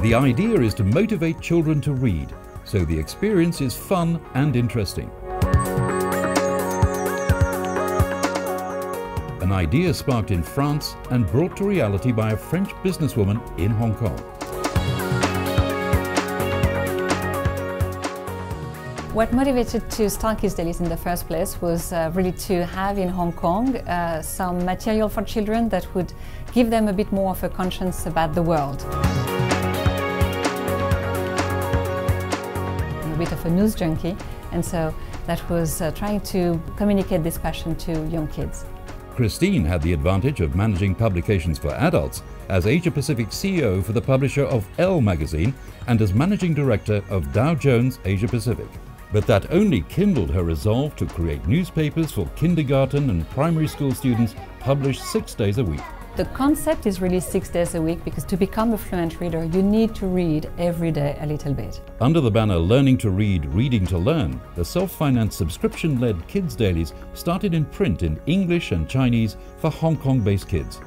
The idea is to motivate children to read, so the experience is fun and interesting. An idea sparked in France and brought to reality by a French businesswoman in Hong Kong. What motivated to start Kids Dailies in the first place was really to have in Hong Kong some material for children that would give them a bit more of a conscience about the world. I'm a bit of a news junkie, and so that was trying to communicate this passion to young kids. Christine had the advantage of managing publications for adults as Asia Pacific CEO for the publisher of Elle magazine and as managing director of Dow Jones Asia Pacific. But that only kindled her resolve to create newspapers for kindergarten and primary school students published 6 days a week. The concept is really 6 days a week because to become a fluent reader, you need to read every day a little bit. Under the banner Learning to Read, Reading to Learn, the self-financed subscription-led Kids Dailies started in print in English and Chinese for Hong Kong-based kids,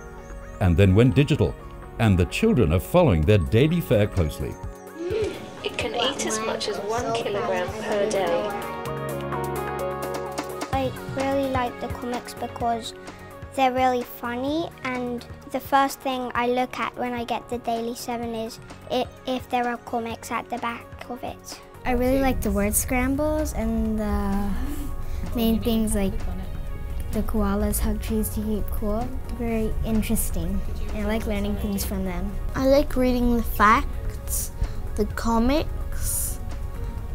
and then went digital, and the children are following their daily fare closely. It can eat as much as 1 kilogram per day. I really like the comics because they're really funny, and the first thing I look at when I get the Daily 7 is if there are comics at the back of it. I really like the word scrambles and the main things like the koalas hug trees to keep cool. Very interesting. I like learning things from them. I like reading the facts, the comics,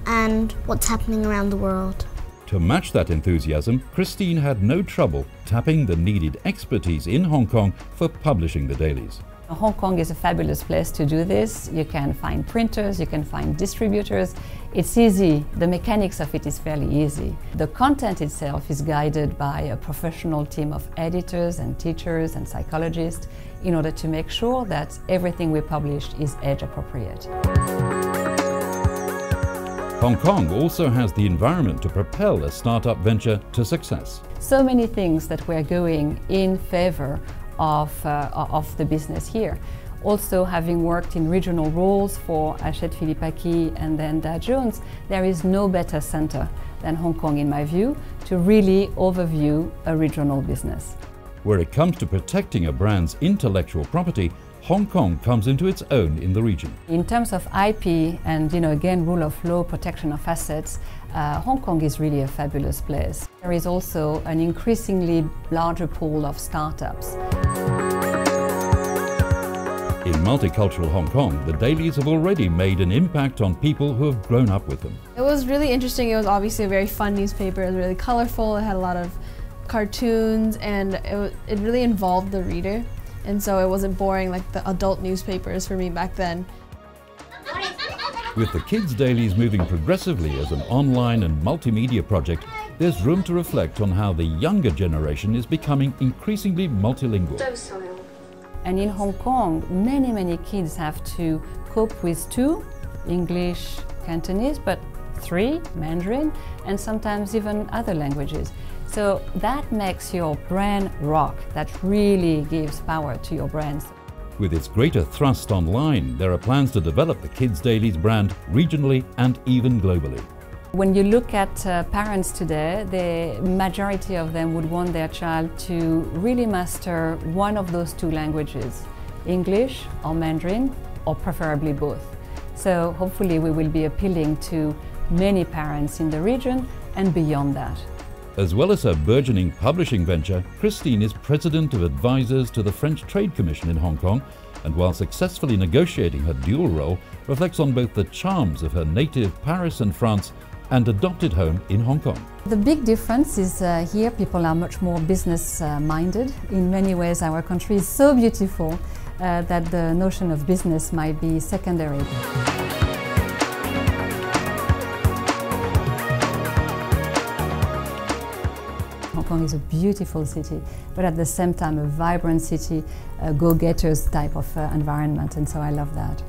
and what's happening around the world. To match that enthusiasm, Christine had no trouble tapping the needed expertise in Hong Kong for publishing the dailies. Hong Kong is a fabulous place to do this. You can find printers, you can find distributors. It's easy. The mechanics of it is fairly easy. The content itself is guided by a professional team of editors and teachers and psychologists in order to make sure that everything we publish is age appropriate. Hong Kong also has the environment to propel a startup venture to success. So many things that we're going in favor of the business here. Also, having worked in regional roles for HKTDC and then Dow Jones, there is no better center than Hong Kong, in my view, to really overview a regional business. Where it comes to protecting a brand's intellectual property, Hong Kong comes into its own in the region. In terms of IP and, again, rule of law, protection of assets, Hong Kong is really a fabulous place. There is also an increasingly larger pool of startups. In multicultural Hong Kong, the dailies have already made an impact on people who have grown up with them. It was really interesting. It was obviously a very fun newspaper. It was really colorful. It had a lot of cartoons, and it really involved the reader. And so it wasn't boring like the adult newspapers for me back then. With the Kids Dailies moving progressively as an online and multimedia project, there's room to reflect on how the younger generation is becoming increasingly multilingual. And in Hong Kong, many kids have to cope with 2, English, Cantonese, but 3, Mandarin, and sometimes even other languages. So that makes your brand rock. That really gives power to your brands. With its greater thrust online, there are plans to develop the Kids Dailies brand regionally and even globally. When you look at parents today, the majority of them would want their child to really master one of those 2 languages, English or Mandarin, or preferably both. So hopefully we will be appealing to many parents in the region and beyond that. As well as her burgeoning publishing venture, Christine is president of advisors to the French Trade Commission in Hong Kong, and while successfully negotiating her dual role, reflects on both the charms of her native Paris and France and adopted home in Hong Kong. The big difference is here people are much more business-minded. In many ways our country is so beautiful that the notion of business might be secondary. Hong Kong is a beautiful city, but at the same time a vibrant city, a go-getters type of environment, and so I love that.